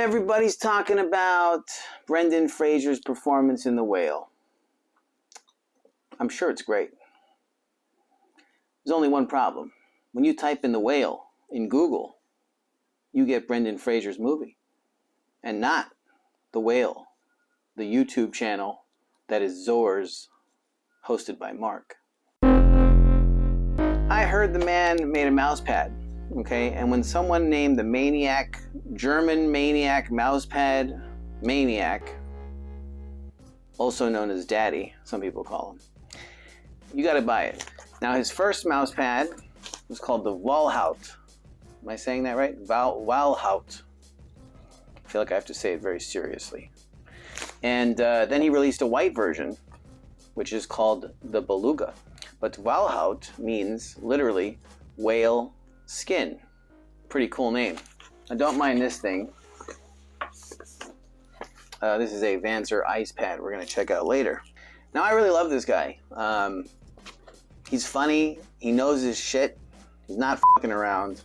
Everybody's talking about Brendan Fraser's performance in The Whale. I'm sure it's great. There's only one problem. When you type in The Whale in Google, you get Brendan Fraser's movie, and not The Whale, the YouTube channel that is Zorz, hosted by Mark. I heard the man made a mousepad, okay? And when someone named the maniac, German maniac mousepad maniac, also known as Daddy, some people call him, you gotta buy it. Now his first mousepad was called the Walhaut. Am I saying that right? Walhaut. I feel like I have to say it very seriously. And then he released a white version, which is called the Beluga. But Walhaut means literally whale skin. Pretty cool name. I don't mind this thing. This is a Vanzer ice pad we're going to check out later. Now I really love this guy. He's funny. He knows his shit. He's not fucking around.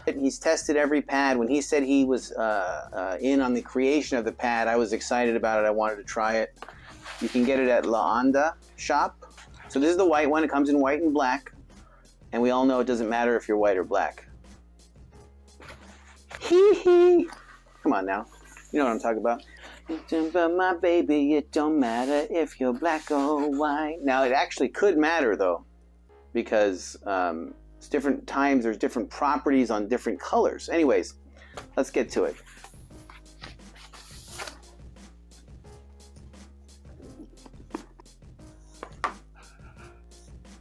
He's tested every pad. When he said he was in on the creation of the pad, I was excited about it. I wanted to try it. You can get it at La Onda shop. So this is the white one. It comes in white and black. And we all know it doesn't matter if you're white or black. Hee hee. Come on now. You know what I'm talking about. But my baby, it don't matter if you're black or white. Now it actually could matter though, because it's different times, there's different properties on different colors. Anyways, let's get to it.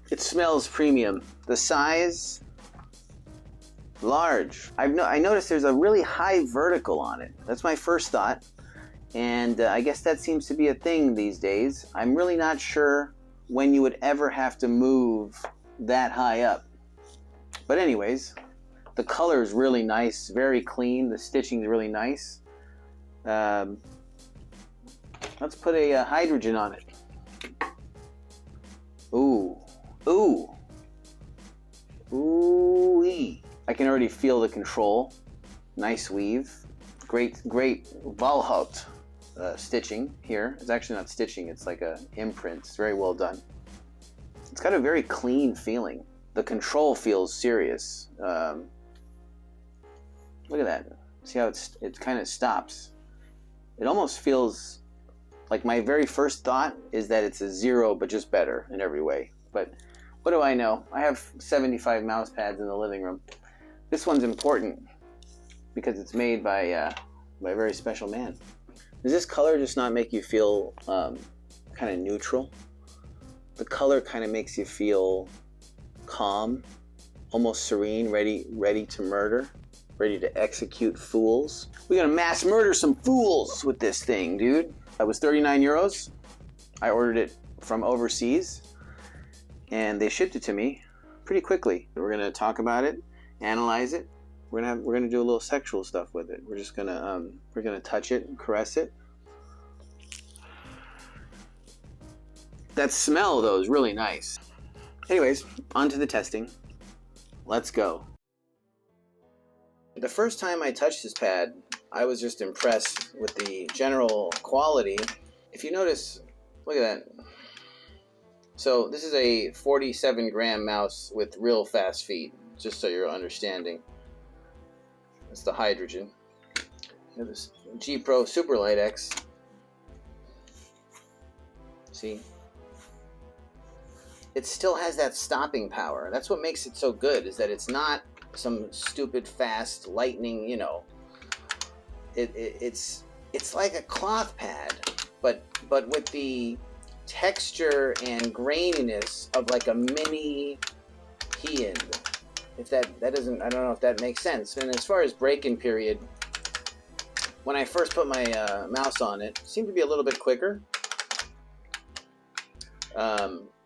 It smells premium. The size, large. I noticed there's a really high vertical on it. That's my first thought. And I guess that seems to be a thing these days. I'm really not sure when you would ever have to move that high up. But anyways, the color is really nice, very clean. The stitching is really nice. Let's put a hydrogen on it. Ooh, ooh, ooh-wee. I can already feel the control. Nice weave. Great Walhaut stitching here. It's actually not stitching, it's like a imprint. It's very well done. It's got a very clean feeling. The control feels serious. Look at that. See how it kind of stops. It almost feels like my very first thought is that it's a zero, but just better in every way. But what do I know? I have 75 mouse pads in the living room. This one's important because it's made by a very special man. Does this color just not make you feel kind of neutral? The color kind of makes you feel calm, almost serene, ready to murder, ready to execute fools. We're gonna mass murder some fools with this thing, dude. That was 39 euros. I ordered it from overseas and they shipped it to me pretty quickly. We're gonna talk about it, analyze it. We're gonna do a little sexual stuff with it. We're just gonna we're gonna touch it and caress it. That smell though is really nice. Anyways, on to the testing. Let's go. The first time I touched this pad, I was just impressed with the general quality. If you notice, look at that. So this is a 47-gram mouse with real fast feet, just so you're understanding. That's the hydrogen. You have this G Pro Superlight X. See? It still has that stopping power. That's what makes it so good, is that it's not some stupid fast lightning, you know. It's like a cloth pad, but with the texture and graininess of like a mini Hien. If that doesn't, I don't know if that makes sense. And as far as break-in period, when I first put my mouse on it seemed to be a little bit quicker.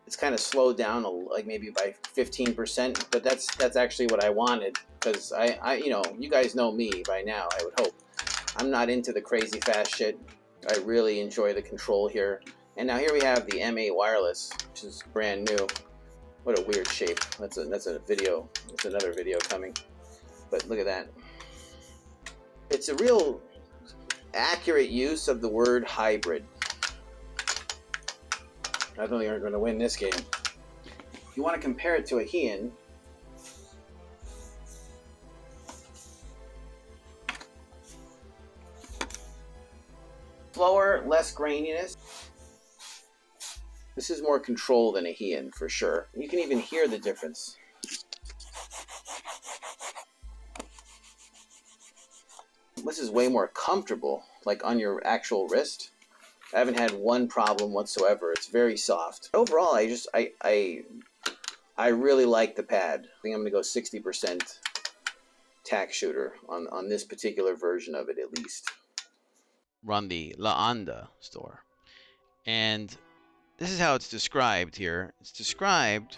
It's kind of slowed down, like maybe by 15%, but that's actually what I wanted, because I you know, you guys know me by now, I would hope. I'm not into the crazy fast shit. I really enjoy the control here. And now here we have the M8 wireless, which is brand new. What a weird shape. That's a video. That's another video coming. But look at that. It's a real accurate use of the word hybrid. I don't think you're going to win this game. If you want to compare it to a Hien, slower, less graininess. This is more control than a Hien for sure. You can even hear the difference. This is way more comfortable, like on your actual wrist. I haven't had one problem whatsoever. It's very soft. Overall, I really like the pad. I think I'm gonna go 60% tack shooter on this particular version of it at least. Run the La Onda store. And this is how it's described here. It's described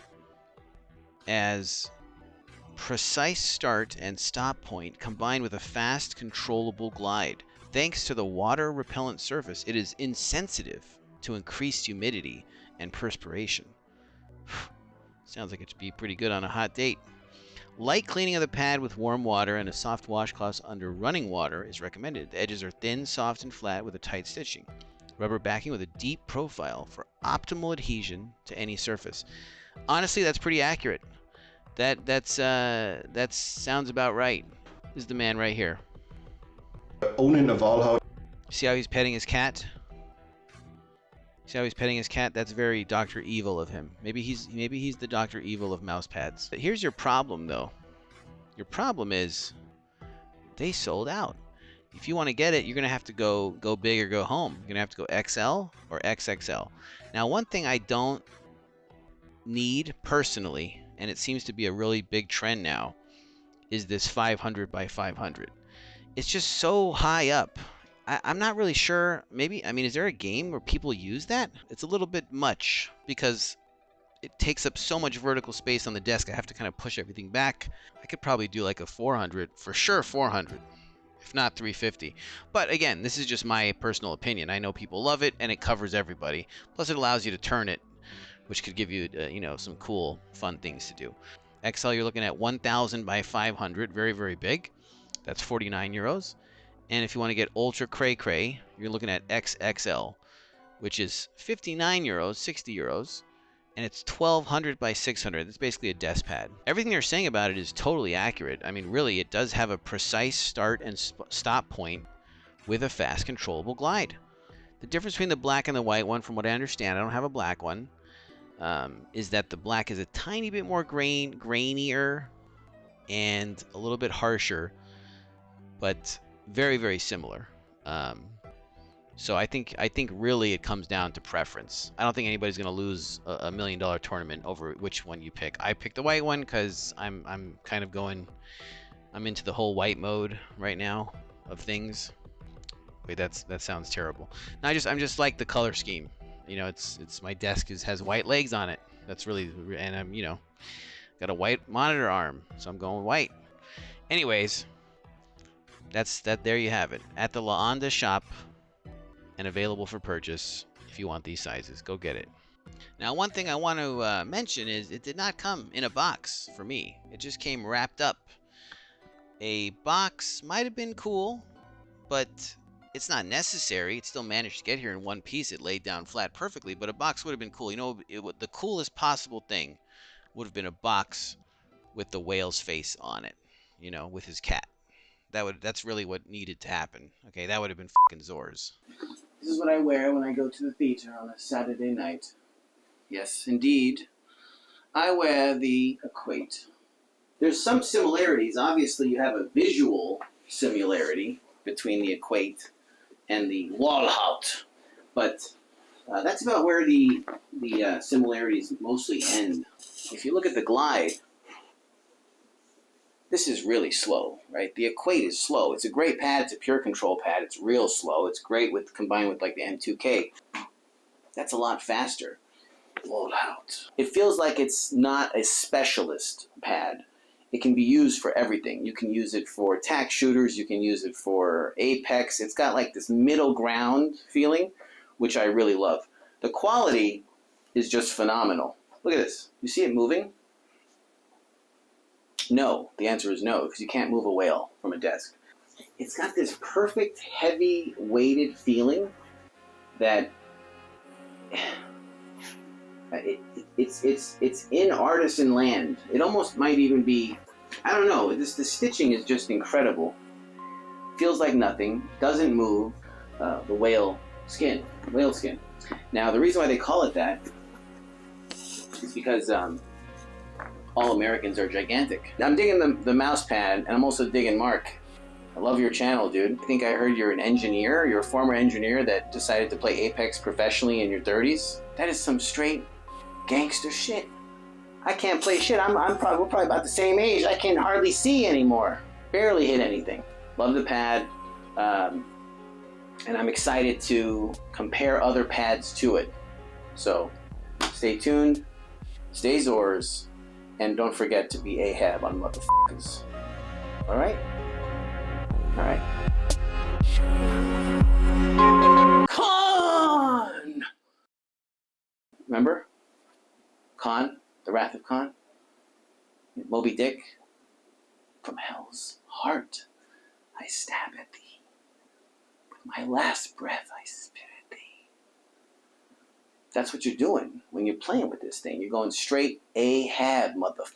as precise start and stop point combined with a fast, controllable glide. Thanks to the water repellent surface, it is insensitive to increased humidity and perspiration. Sounds like it'd be pretty good on a hot date. Light cleaning of the pad with warm water and a soft washcloth under running water is recommended. The edges are thin, soft, and flat with a tight stitching. Rubber backing with a deep profile for optimal adhesion to any surface. Honestly, that's pretty accurate. That sounds about right. This is the man right here. Owning a Walhaut. See how he's petting his cat? See how he's petting his cat? That's very Dr. Evil of him. Maybe he's the Dr. Evil of Mousepads. But here's your problem, though. Your problem is they sold out. If you want to get it, you're gonna have to go big or go home. You're gonna have to go XL or XXL. Now, one thing I don't need personally, and it seems to be a really big trend now, is this 500 by 500. It's just so high up. I'm not really sure. Maybe, I mean, is there a game where people use that? It's a little bit much because it takes up so much vertical space on the desk. I have to kind of push everything back. I could probably do like a 400, for sure 400, if not 350. But again, this is just my personal opinion. I know people love it and it covers everybody. Plus it allows you to turn it, which could give you, some cool, fun things to do. XL, you're looking at 1,000 by 500, very, very big. That's 49 euros. And if you want to get ultra cray cray, you're looking at XXL, which is 59 euros, 60 euros, and it's 1,200 by 600. It's basically a desk pad. Everything they're saying about it is totally accurate. I mean, really, it does have a precise start and stop point with a fast, controllable glide. The difference between the black and the white one, from what I understand, I don't have a black one, is that the black is a tiny bit more grainier and a little bit harsher, but very, very similar. So I think really it comes down to preference. I don't think anybody's going to lose a $1 million tournament over which one you pick. I picked the white one because I'm kind of I'm into the whole white mode right now of things. Wait, that sounds terrible. No, I'm just like the color scheme. It's my desk has white legs on it. That's really, and I'm got a white monitor arm, so I'm going white. Anyways, there you have it. At the La Onda shop and available for purchase if you want these sizes. Go get it. Now, one thing I want to mention is it did not come in a box for me. It just came wrapped up. A box might have been cool, but it's not necessary. It still managed to get here in one piece. It laid down flat perfectly, but a box would have been cool. The coolest possible thing would have been a box with the whale's face on it, with his cat. That's really what needed to happen. Okay, that would have been fucking Zorz. This is what I wear when I go to the theater on a Saturday night. Yes, indeed. I wear the Equate. There's some similarities. Obviously, you have a visual similarity between the Equate and the Walhaut, but that's about where the similarities mostly end. If you look at the glide, this is really slow, right? The Equate is slow. It's a great pad. It's a pure control pad. It's real slow. It's great combined with like the M2K. That's a lot faster. Walhaut. It feels like it's not a specialist pad. It can be used for everything. You can use it for tack shooters. You can use it for apex. It's got like this middle ground feeling, which I really love. The quality is just phenomenal. Look at this. You see it moving? No. The answer is no, because you can't move a whale from a desk. it's got this perfect, heavy, weighted feeling that it's in artisan land. It almost might even be, I don't know. The stitching is just incredible. Feels like nothing. Doesn't move. The whale skin. Now the reason why they call it that is because all Americans are gigantic. I'm digging the Mousepad, and I'm also digging Mark. I love your channel, dude. I think I heard you're an engineer. You're a former engineer that decided to play Apex professionally in your 30s. That is some straight gangster shit. I can't play shit. We're probably about the same age. I can hardly see anymore. Barely hit anything. Love the pad. And I'm excited to compare other pads to it. So stay tuned. Stay Zorz. And don't forget to be Ahab on motherfuckers. Alright? Alright. Khan! Remember? Khan? The Wrath of Khan? Moby Dick? From hell's heart I stab at thee. With my last breath I spit at thee. That's what you're doing when you're playing with this thing. You're going straight Ahab, motherfucker.